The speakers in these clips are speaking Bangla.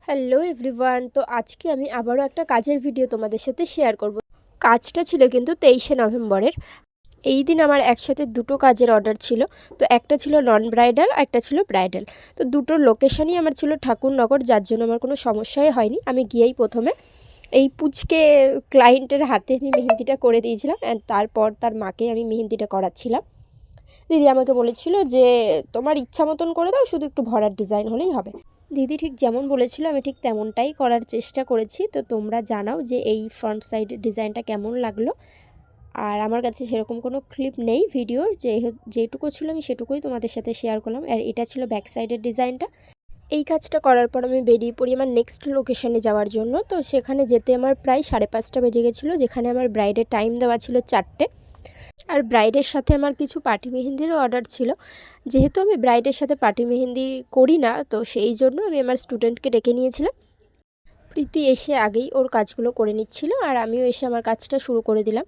হ্যালো এভরিওয়ান, তো আজকে আমি আবারও একটা কাজের ভিডিও তোমাদের সাথে শেয়ার করব। কাজটা ছিল কিন্তু 23শে নভেম্বরের। এই দিন আমার একসাথে দুটো কাজের অর্ডার ছিল। তো একটা ছিল নন ব্রাইডাল, একটা ছিল ব্রাইডাল। তো দুটোর লোকেশনই আমার ছিল ঠাকুরনগর, যার জন্য আমার কোনো সমস্যাই হয়নি। আমি গিয়েই প্রথমে এই পুচকে ক্লায়েন্টের হাতে আমি মেহেন্দিটা করে দিয়েছিলাম, অ্যান্ড তারপর তার মাকে আমি মেহেন্দিটা করাচ্ছিলাম। দিদি আমাকে বলেছিল যে তোমার ইচ্ছা মতন করে দাও, শুধু একটু ভরার ডিজাইন হলেই হবে। দিদি ঠিক যেমন বলেছিল আমি ঠিক তেমনটাই করার চেষ্টা করেছি। তো তোমরা জানাও যে এই ফ্রন্ট সাইড ডিজাইনটা কেমন লাগলো। আর আমার কাছে সেরকম কোনো ক্লিপ নেই ভিডিওর, যেটুকু ছিল আমি সেটুকুই তোমাদের সাথে শেয়ার করলাম। আর এটা ছিল ব্যাক সাইডের ডিজাইনটা। এই কাজটা করার পর আমি বেরিয়ে পড়ি আমার নেক্সট লোকেশনে যাওয়ার জন্য। তো সেখানে যেতে আমার প্রায় 5:30 বেজে গেছিলো, যেখানে আমার ব্রাইডের টাইম দেওয়া ছিল 4টে। আর ব্রাইডের সাথে আমার কিছু পার্টি মেহেন্দিরও অর্ডার ছিল। যেহেতু আমি ব্রাইডের সাথে পার্টি মেহেন্দি করি না, তো সেই জন্য আমি আমার স্টুডেন্টকে ডেকে নিয়েছিলাম। প্রীতি এসে আগেই ওর কাজগুলো করে নিচ্ছিল, আর আমিও এসে আমার কাজটা শুরু করে দিলাম।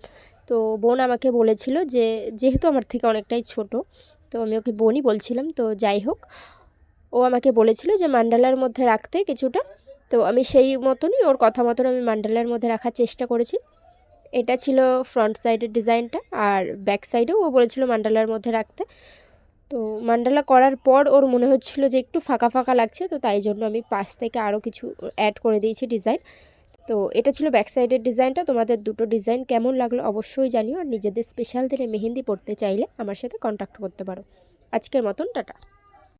তো বোন আমাকে বলেছিল যে, যেহেতু আমার থেকে অনেকটাই ছোট, তো আমি ওকে বোনই বলছিলাম। তো যাই হোক, ও আমাকে বলেছিল যে মান্ডালার মধ্যে রাখতে কিছুটা। তো আমি সেই মতনই, ওর কথা মতন আমি মান্ডালার মধ্যে রাখার চেষ্টা করেছি। এটা ছিল ফ্রন্ট সাইডের ডিজাইনটা, আর ব্যাক সাইডেও ও বলেছিল মান্ডালার মধ্যে রাখতে। তো মান্ডালা করার পর ওর মনে হচ্ছিল যে একটু ফাঁকা ফাঁকা লাগছে, তো তাই জন্য আমি পাশ থেকে আরও কিছু অ্যাড করে দিয়েছি ডিজাইন। তো এটা ছিল ব্যাক সাইডের ডিজাইনটা। তোমাদের দুটো ডিজাইন কেমন লাগলো অবশ্যই জানিও, আর নিজেদের স্পেশাল দিনে মেহেন্দি পড়তে চাইলে আমার সাথে কন্ট্যাক্ট করতে পারো। আজকের মতন টাটা।